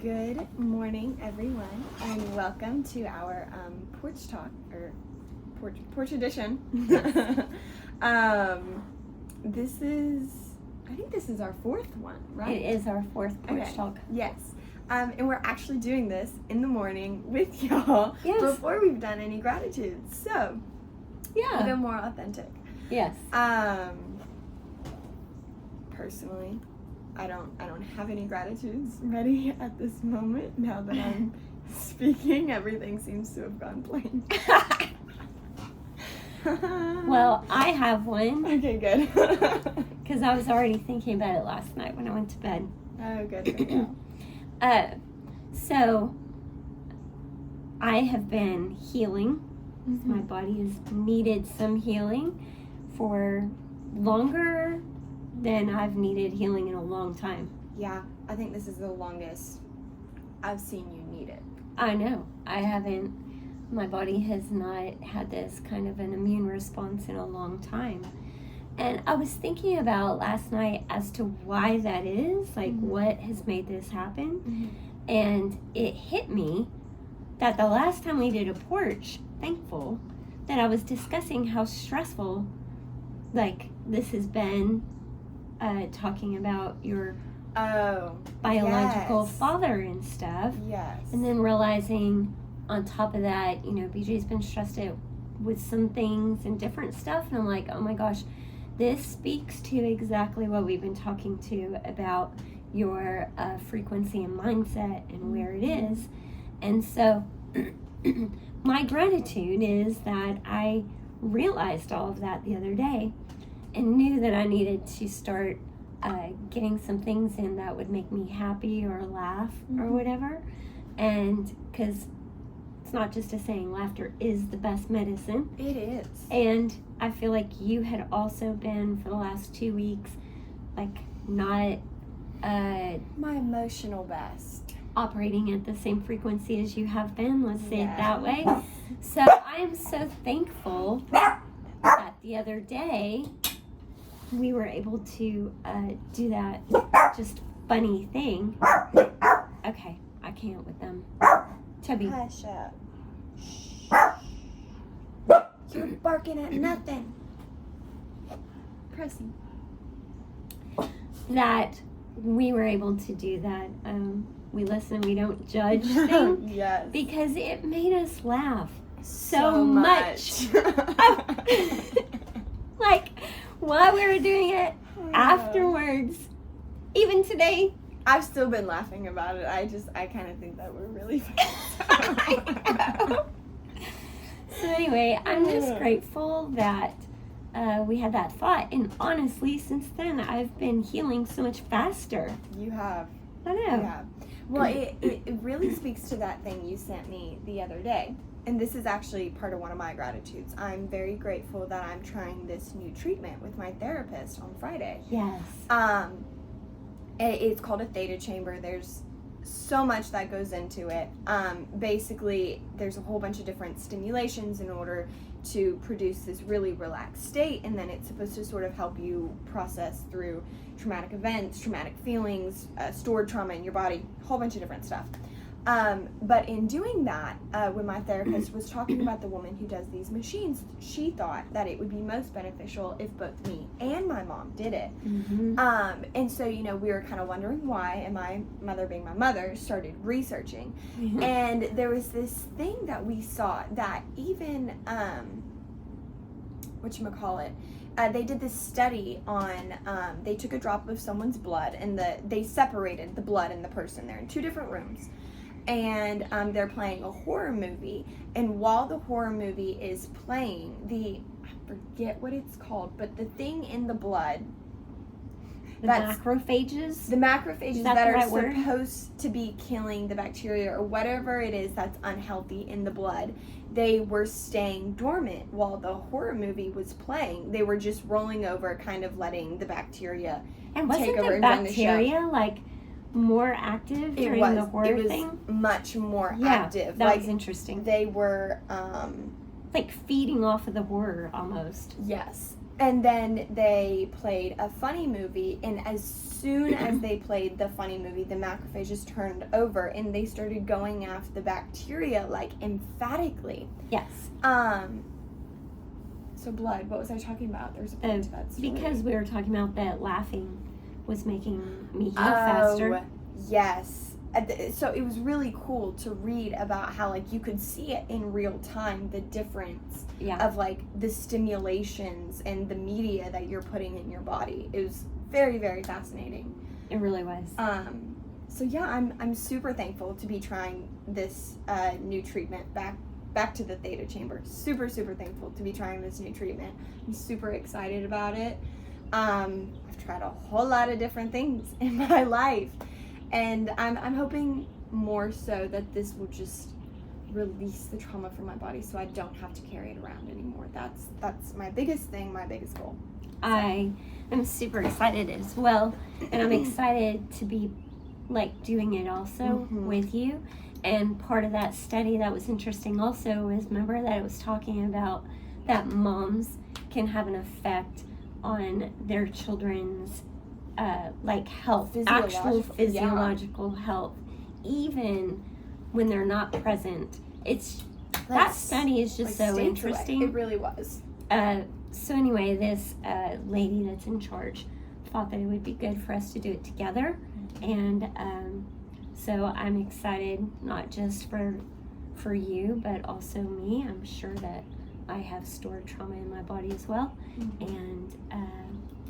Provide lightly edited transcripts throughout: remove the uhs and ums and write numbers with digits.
Good morning, everyone, and welcome to our Porch Talk, or Porch Edition. I think this is our fourth one, right? It is our fourth Porch Talk. Yes. And we're actually doing this in the morning with y'all before we've done any gratitudes. So, even more authentic. Yes. Personally, I don't have any gratitudes ready at this moment. Now that I'm speaking, everything seems to have gone plain. Well, I have one. Okay, good. Because I was already thinking about it last night when I went to bed. Oh, good for you. So I have been healing. Mm-hmm. My body has needed some healing for longer than I've needed healing in a long time. Yeah, I think this is the longest I've seen you need it. I know. I haven't. My body has not had this kind of an immune response in a long time. And I was thinking about last night as to why that is, like what has made this happen. Mm-hmm. And it hit me that the last time we did a porch, thankful, that I was discussing how stressful, like, this has been, talking about your biological father and stuff. Yes. And then realizing on top of that, BJ's been stressed out with some things and different stuff. And I'm like, oh my gosh, this speaks to exactly what we've been talking to about your frequency and mindset and where it is. And so my gratitude is that I realized all of that the other day and knew that I needed to start getting some things in that would make me happy or laugh or whatever. And because it's not just a saying, laughter is the best medicine. It is. And I feel like you had also been for the last 2 weeks, like, not my emotional best. Operating at the same frequency as you have been, let's say it that way. So I am so thankful that the other day we were able to do that just funny thing. Okay, I can't with them. Chubby. Hush up. You're barking at nothing. Pressing. That we were able to do that. We listen, we don't judge thing. Yes. Because it made us laugh so much. Like, while we were doing it, afterwards, even today. I've still been laughing about it. I kind of think that we're really funny. I know. So anyway, I'm just grateful that we had that thought. And honestly, since then, I've been healing so much faster. You have. I know. You have. Well, it really speaks to that thing you sent me the other day. And this is actually part of one of my gratitudes. I'm very grateful that I'm trying this new treatment with my therapist on Friday. Yes. It's called a theta chamber. There's so much that goes into it. Basically, there's a whole bunch of different stimulations in order to produce this really relaxed state, and then it's supposed to sort of help you process through traumatic events, traumatic feelings, stored trauma in your body, a whole bunch of different stuff. But in doing that, when my therapist was talking about the woman who does these machines, she thought that it would be most beneficial if both me and my mom did it. Mm-hmm. And so, we were kind of wondering why, and my mother being my mother, started researching. Mm-hmm. And there was this thing that we saw that even, they did this study on, they took a drop of someone's blood, and they separated the blood and the person. They're in two different rooms. And they're playing a horror movie, and while the horror movie is playing, I forget what it's called, but the thing in the blood, the macrophages that are supposed to be killing the bacteria or whatever it is that's unhealthy in the blood, they were staying dormant while the horror movie was playing. They were just rolling over, kind of letting the bacteria take over and run the show. Bacteria like more active during the horror thing? It was much more active. That was interesting. They were like feeding off of the horror almost. Yes. And then they played a funny movie, and as soon as they played the funny movie, the macrophages turned over and they started going after the bacteria, like, emphatically. Yes. So blood, what was I talking about? There's a point to that story. Because we were talking about that laughing was making me heal faster. Yes. So it was really cool to read about how, like, you could see it in real time, the difference of, like, the stimulations and the media that you're putting in your body. It was very, very fascinating. It really was. So yeah, I'm super thankful to be trying this new treatment back to the theta chamber. Super, super thankful to be trying this new treatment. I'm super excited about it. I've tried a whole lot of different things in my life. And I'm hoping more so that this will just release the trauma from my body so I don't have to carry it around anymore. That's my biggest thing, my biggest goal. I am super excited as well. And I'm excited to be, like, doing it also with you. And part of that study that was interesting also is, remember that it was talking about that moms can have an effect on their children's like health, actual physiological health, even when they're not present. That study is just so interesting. It really was. So anyway, this lady that's in charge thought that it would be good for us to do it together, and so I'm excited, not just for you, but also me. I'm sure that I have stored trauma in my body as well, and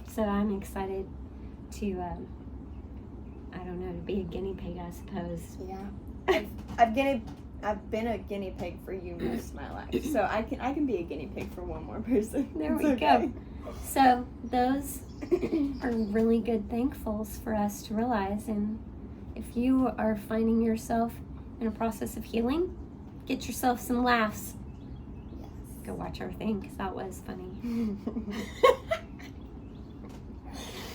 so I'm excited to I don't know, to be a guinea pig, I suppose. Yeah. I've been a guinea pig for you most of my life, so I can be a guinea pig for one more person. There we go. So those are really good thankfuls for us to realize, and if you are finding yourself in a process of healing, get yourself some laughs. Yes. Go watch our thing, because that was funny.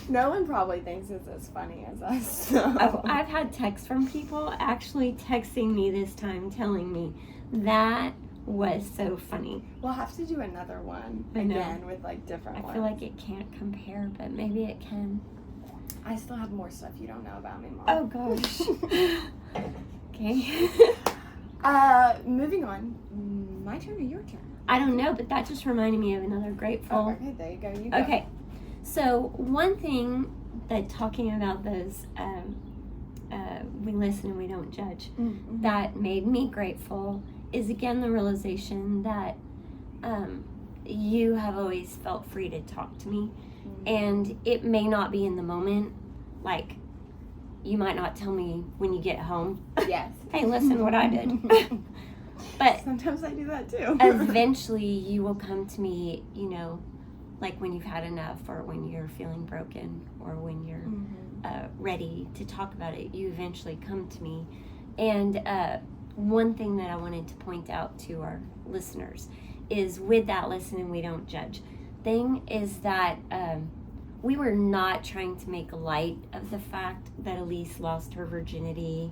No one probably thinks it's as funny as us. So. Oh, I've had texts from people actually texting me this time telling me that was so funny. We'll have to do another one again with, like, different ones. I feel like it can't compare, but maybe it can. I still have more stuff you don't know about me, Mom. Oh gosh. Okay. Moving on. My turn or your turn? I don't know, but that just reminded me of another grateful. Oh, okay, there you go. You go. Okay. So one thing that talking about those, we listen and we don't judge, that made me grateful is, again, the realization that you have always felt free to talk to me. And it may not be in the moment, like, you might not tell me when you get home. Yes. Hey, listen what I did. But sometimes I do that too. Eventually you will come to me, you know, like when you've had enough, or when you're feeling broken, or when you're ready to talk about it, you eventually come to me. And one thing that I wanted to point out to our listeners is, with that listen and we don't judge thing, is that we were not trying to make light of the fact that Elise lost her virginity,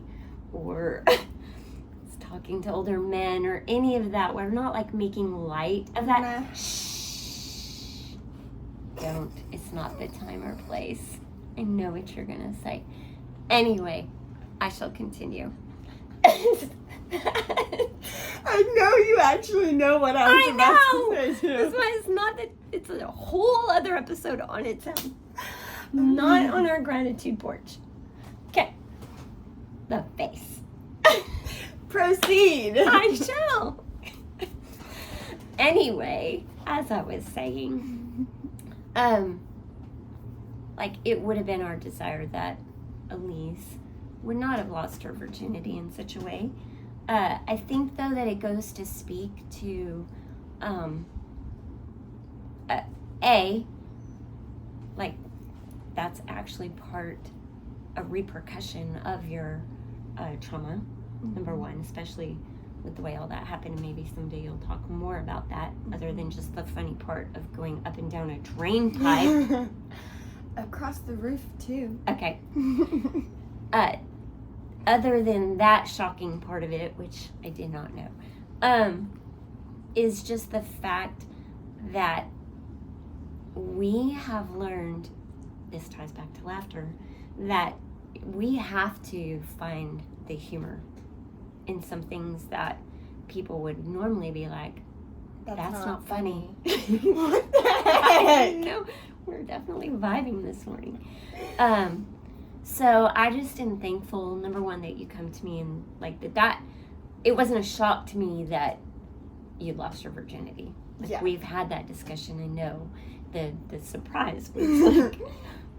or was talking to older men, or any of that. We're not, like, making light of that. Shh. Don't. It's not the time or place. I know what you're going to say. Anyway, I shall continue. I know you actually know what I was about to say too. This one is not that. It's a whole other episode on its own. Not on our gratitude porch. Okay. The face. Proceed. I shall. Anyway, as I was saying, like, it would have been our desire that Elise would not have lost her virginity in such a way. I think, though, that it goes to speak to, like, that's actually a repercussion of your trauma, number one, especially with the way all that happened. And maybe someday you'll talk more about that, other than just the funny part of going up and down a drain pipe. Across the roof, too. Okay. Other than that shocking part of it, which I did not know, is just the fact that we have learned, this ties back to laughter, that we have to find the humor in some things that people would normally be like, that's not funny. What the heck? No, we're definitely vibing this morning. So I just am thankful, number one, that you come to me and like that it wasn't a shock to me that you lost your virginity. Like we've had that discussion. I know the surprise was like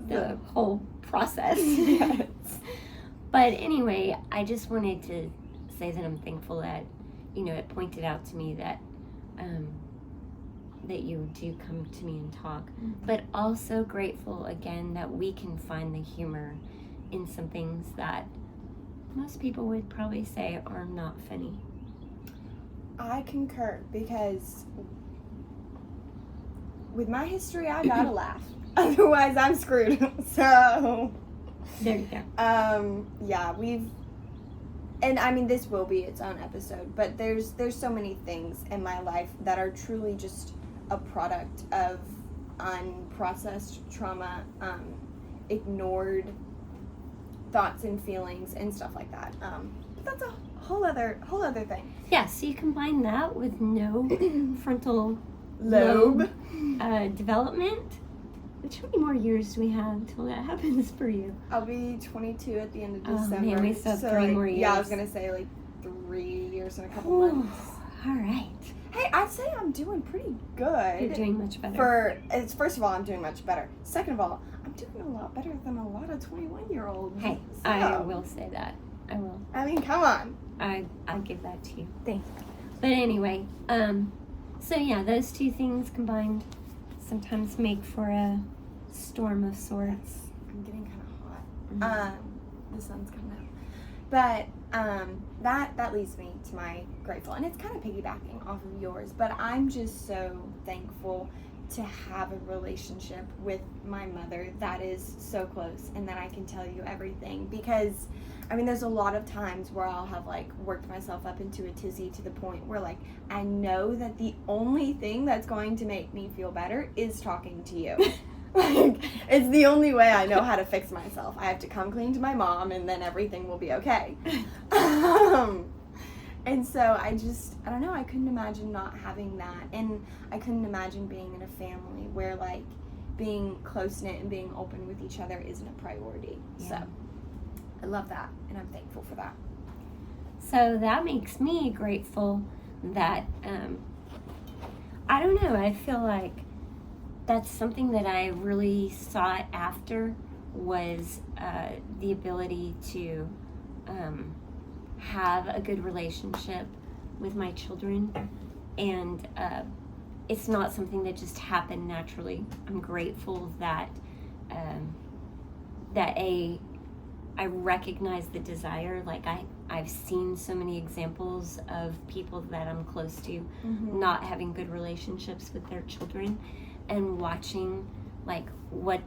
the whole process. Yes. But anyway, I just wanted to say that I'm thankful that, it pointed out to me that that you do come to me and talk, but also grateful again that we can find the humor in some things that most people would probably say are not funny. I concur, because with my history, I gotta laugh. Otherwise, I'm screwed. So there you go. Yeah, and I mean, this will be its own episode, but there's so many things in my life that are truly just a product of unprocessed trauma, ignored thoughts and feelings and stuff like that. But that's a whole other thing. Yeah, so you combine that with no frontal Lobe development. How many more years do we have until that happens for you? I'll be 22 at the end of Oh, December. man, we still have 3 more years. Yeah, I was gonna say like 3 years and a couple months. All right. Hey, I'd say I'm doing pretty good. You're doing much better. First of all, I'm doing much better. Second of all, I'm doing a lot better than a lot of 21-year-olds. Hey, so, I will say that. I will. I mean, come on. I'll give that to you. Thanks. But anyway, so yeah, those two things combined sometimes make for a storm of sorts. I'm getting kind of hot. The sun's coming out. But that leads me to my grateful, and it's kind of piggybacking off of yours, but I'm just so thankful to have a relationship with my mother that is so close and that I can tell you everything, because I mean, there's a lot of times where I'll have like worked myself up into a tizzy to the point where like I know that the only thing that's going to make me feel better is talking to you. Like, it's the only way I know how to fix myself. I have to come clean to my mom and then everything will be okay. And so I don't know, I couldn't imagine not having that. And I couldn't imagine being in a family where like being close-knit and being open with each other isn't a priority. Yeah. So I love that, and I'm thankful for that. So that makes me grateful that, I don't know, I feel like that's something that I really sought after was the ability to have a good relationship with my children, and it's not something that just happened naturally. I'm grateful that I recognize the desire. Like I've seen so many examples of people that I'm close to not having good relationships with their children, and watching like what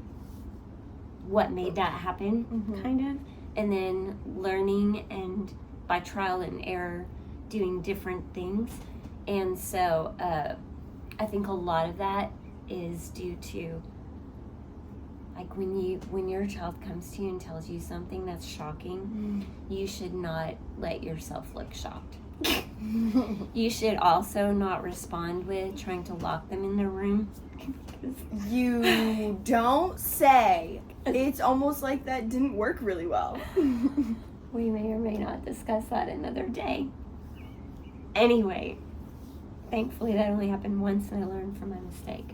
made that happen, kind of, and then learning and by trial and error doing different things. And so I think a lot of that is due to like when your child comes to you and tells you something that's shocking, you should not let yourself look shocked. You should also not respond with trying to lock them in their room. You don't say. It's almost like that didn't work really well. We may or may not discuss that another day. Anyway, thankfully that only happened once and I learned from my mistake.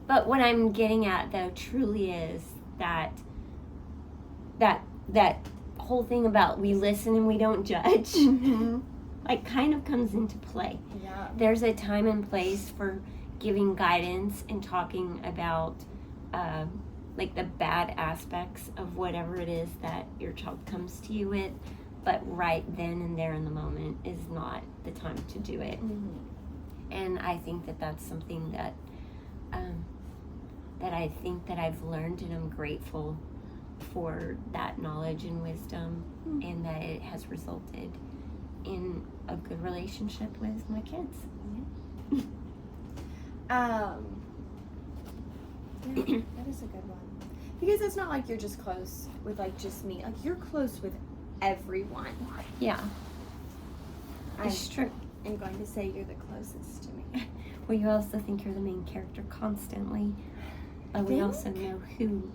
But what I'm getting at though truly is that whole thing about we listen and we don't judge, like kind of comes into play. Yeah. There's a time and place for giving guidance and talking about like the bad aspects of whatever it is that your child comes to you with, but right then and there in the moment is not the time to do it. And I think that that's something that that I think that I've learned, and I'm grateful for that knowledge and wisdom, and that it has resulted in a good relationship with my kids. Yeah, that is a good one. Because it's not like you're just close with, like, just me. Like, you're close with everyone. Yeah. It's true. I'm going to say you're the closest to me. Well, you also think you're the main character constantly. But we also know who,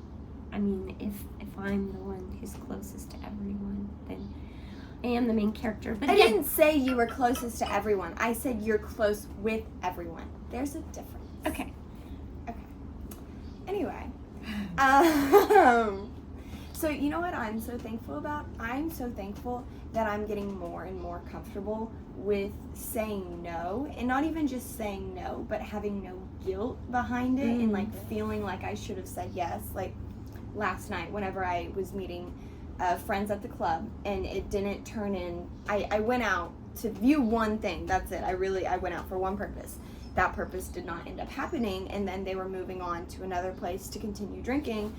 I mean, if I'm the one who's closest to everyone, then I am the main character. But I didn't say you were closest to everyone. I said you're close with everyone. There's a difference. Okay. Anyway. So you know what I'm so thankful about? I'm so thankful that I'm getting more and more comfortable with saying no, and not even just saying no, but having no guilt behind it, and like feeling like I should have said yes. Like last night, whenever I was meeting friends at the club, and it didn't turn in. I went out to view one thing. That's it. I went out for one purpose. That purpose did not end up happening, and then they were moving on to another place to continue drinking.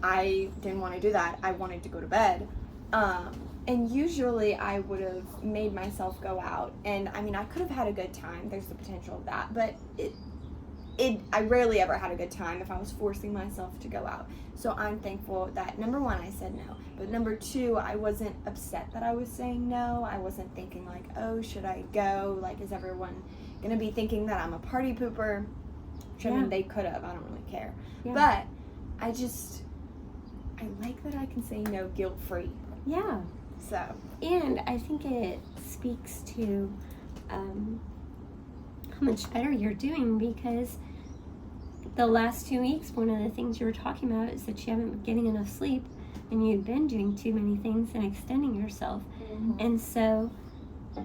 I didn't want to do that. I wanted to go to bed. And usually I would have made myself go out, and I mean, I could have had a good time. There's the potential of that, but I rarely ever had a good time if I was forcing myself to go out. So I'm thankful that, number one, I said no. But number two, I wasn't upset that I was saying no. I wasn't thinking like, oh, should I go? Like, is everyone going to be thinking that I'm a party pooper? Which, I mean, they could have. I don't really care. Yeah. But I like that I can say no guilt-free. Yeah. So. And I think it speaks to how much better you're doing, because the last 2 weeks, one of the things you were talking about is that you haven't been getting enough sleep, and you've been doing too many things and extending yourself. Mm-hmm. And so,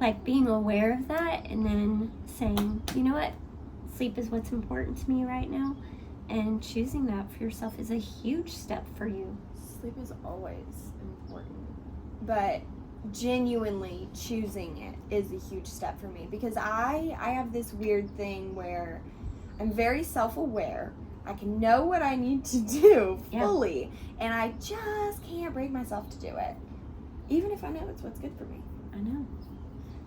like, being aware of that and then saying, you know what, sleep is what's important to me right now, and choosing that for yourself is a huge step for you. Sleep is always important, but genuinely choosing it is a huge step for me, because I have this weird thing where I'm very self-aware. I can know what I need to do fully, and I just can't bring myself to do it, even if I know it's what's good for me. I know.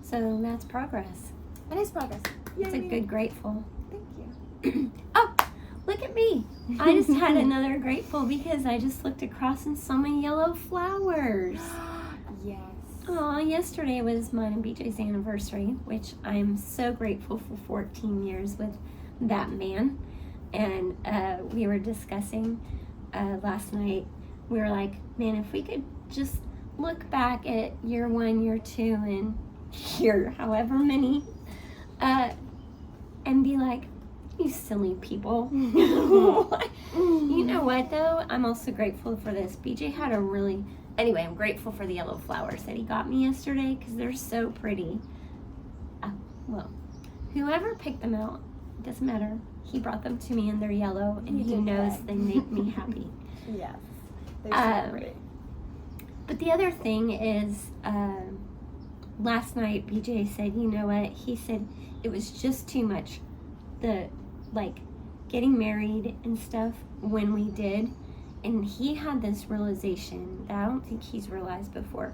So that's progress. It is progress. It's a good grateful. Thank you. Oh, look at me. I just had another grateful because I just looked across and saw my yellow flowers. Yes. Oh, yesterday was mine and BJ's anniversary, which I'm so grateful for 14 years with that man. And we were discussing last night, we were like, man, if we could just look back at year 1, year 2, and year however many, and be like, you silly people. You know what, though? I'm also grateful for this. BJ had anyway, I'm grateful for the yellow flowers that he got me yesterday, because they're so pretty. Well, whoever picked them out, it doesn't matter. He brought them to me and they're yellow, and he knows they make me happy. Yes, they're so pretty. But the other thing is, last night BJ said, you know what? He said it was just too much. Getting married and stuff when we did, and he had this realization that I don't think he's realized before,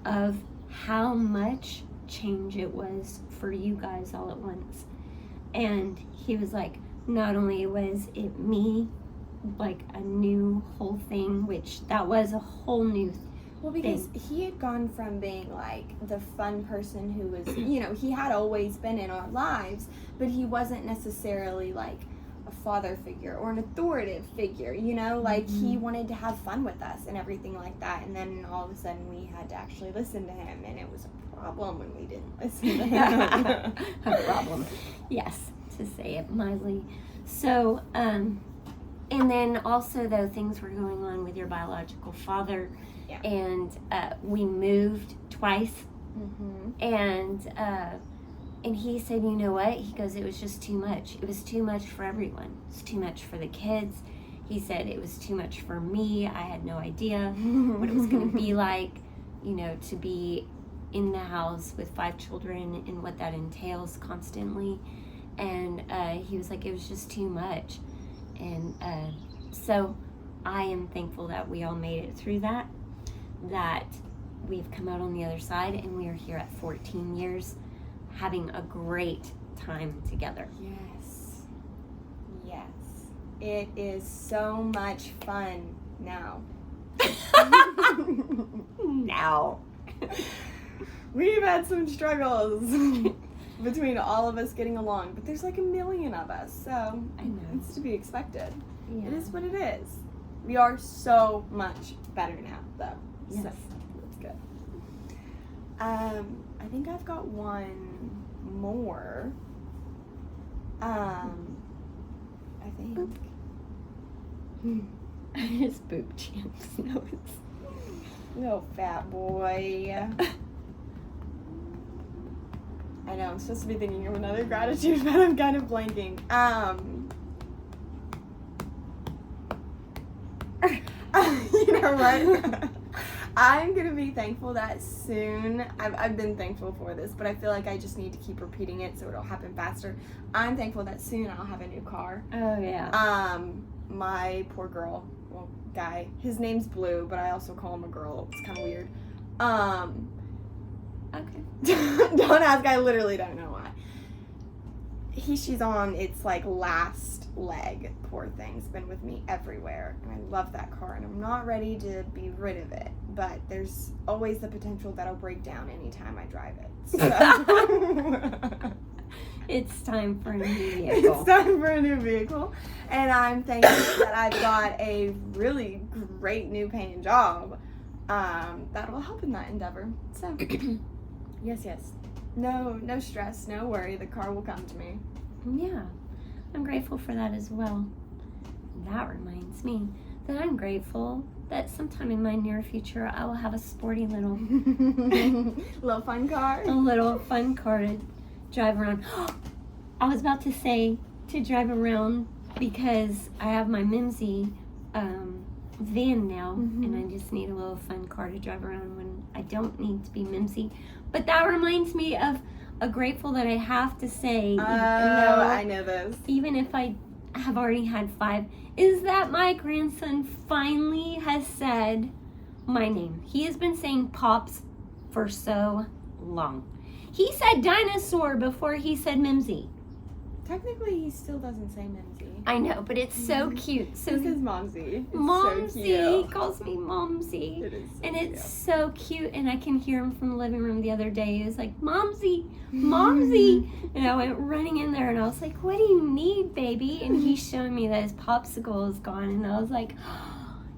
of how much change it was for you guys all at once. And he was like, not only was it me, like a new whole thing, which that was a whole new well, because he had gone from being like the fun person who was, he had always been in our lives, but he wasn't necessarily like a father figure or an authoritative figure, like he wanted to have fun with us and everything like that. And then all of a sudden we had to actually listen to him, and it was a problem when we didn't listen to him. A problem, yes, to say it mildly. So, and then also, though, things were going on with your biological father. Yeah. And we moved twice. Mm-hmm. And he said, you know what? He goes, it was just too much. It was too much for everyone. It was too much for the kids. He said it was too much for me. I had no idea what it was going to be like, to be in the house with 5 children and what that entails constantly. And he was like, it was just too much. And so I am thankful that we all made it through that we've come out on the other side, and we are here at 14 years having a great time together. Yes. It is so much fun now. Now. We've had some struggles between all of us getting along, but there's like a million of us, so I know. it's to be expected. Yeah. It is what it is. We are so much better now, though. Yes. So that's good. I think I've got one more. I think. His boob champs notes. No, fat boy. I know, I'm supposed to be thinking of another gratitude, but I'm kind of blanking. You know what? I'm gonna be thankful that soon, I've been thankful for this, but I feel like I just need to keep repeating it so it'll happen faster. I'm thankful that soon I'll have a new car. Oh, yeah. My poor girl, well, guy, his name's Blue, but I also call him a girl. It's kind of weird. Okay. Don't ask, I literally don't know why. She's on its like last leg, poor thing's been with me everywhere, and I love that car, and I'm not ready to be rid of it, but there's always the potential that I'll break down anytime I drive it, so. It's time for a new vehicle. It's time for a new vehicle, and I'm thankful that I've got a really great new paying job that will help in that endeavor, so yes. No stress, no worry. The car will come to me. Yeah, I'm grateful for that as well. That reminds me that I'm grateful that sometime in my near future I will have a sporty little fun car. a little fun car to drive around. I was about to say to drive around because I have my Mimsy van now, and I just need a little fun car to drive around when I don't need to be Mimsy. But that reminds me of a grateful that I have to say, I know this. even if I have already had 5, is that my grandson finally has said my name. He has been saying Pops for so long. He said dinosaur before he said Mimsy. Technically, he still doesn't say Mimsy. I know, but it's so cute. So he says Momsy. It's Momsy, so he cute. calls me Momsy. It is so And it's cute. so cute, and I can hear him from the living room the other day. He was like, Momsy, Momsy. And I went running in there, and I was like, what do you need, baby? And he's showing me that his popsicle is gone, and I was like,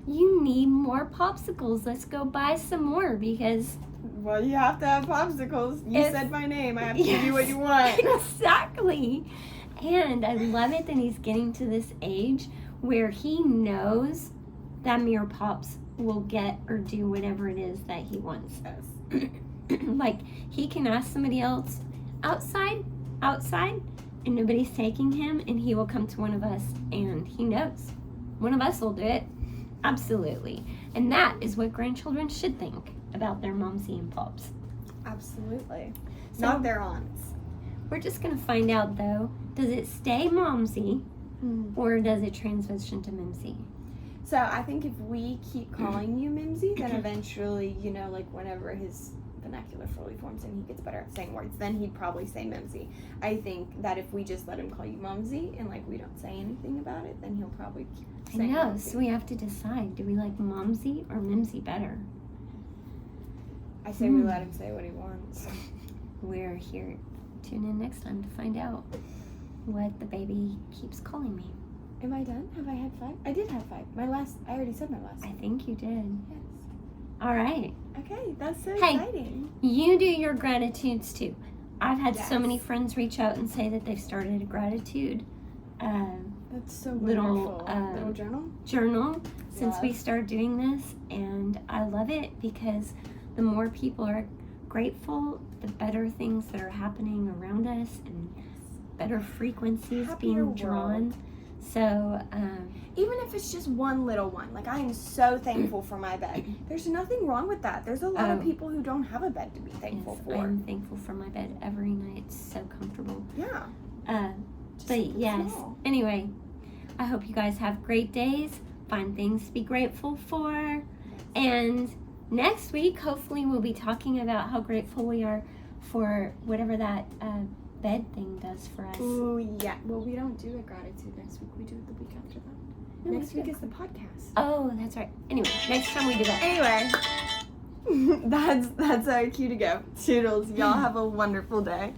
you need more popsicles. Let's go buy some more, because... Well, you have to have popsicles. You said my name. I have to give you what you want. Exactly. And I love it that he's getting to this age where he knows that Mirror Pops will get or do whatever it is that he wants. Yes. Like, he can ask somebody else outside, and nobody's taking him, and he will come to one of us, and he knows. One of us will do it. Absolutely. And that is what grandchildren should think about their Momsy and Pops. Absolutely. So, Not their aunts. we're just going to find out, though, does it stay Momsy or does it transition to Mimsy? So I think if we keep calling you Mimsy, then eventually, like whenever his vernacular fully forms and he gets better at saying words, then he'd probably say Mimsy. I think that if we just let him call you Momsy and we don't say anything about it, then he'll probably keep saying I know, Momsy. so we have to decide, do we like Momsy or Mimsy better? I say we let him say what he wants. We're here. Tune in next time to find out what the baby keeps calling me. Am I done? Have I had 5? I did have 5. I already said my last I one. think you did. Yes. All right. Okay, that's so Hey. exciting. You do your gratitudes too. I've had so Yes. many friends reach out and say that they've started a gratitude That's so little, wonderful. Little journal? journal since we Love. started doing this, and I love it because the more people are grateful, the better things that are happening around us and better frequencies Happier being world. drawn. So, Even if it's just one little one. I am so thankful for my bed. There's nothing wrong with that. There's a lot of people who don't have a bed to be thankful yes, for. I'm thankful for my bed every night. It's so comfortable. Yeah. Just But something yes, small. anyway, I hope you guys have great days. Find things to be grateful for. And next week, hopefully, we'll be talking about how grateful we are for whatever that bed thing does for us. Ooh, yeah. Well, we don't do a gratitude next week. We do it the week after that. No, Next week is the podcast. Oh, that's right. Anyway, next time we do that. Anyway, that's our cue to go. Toodles. Y'all have a wonderful day.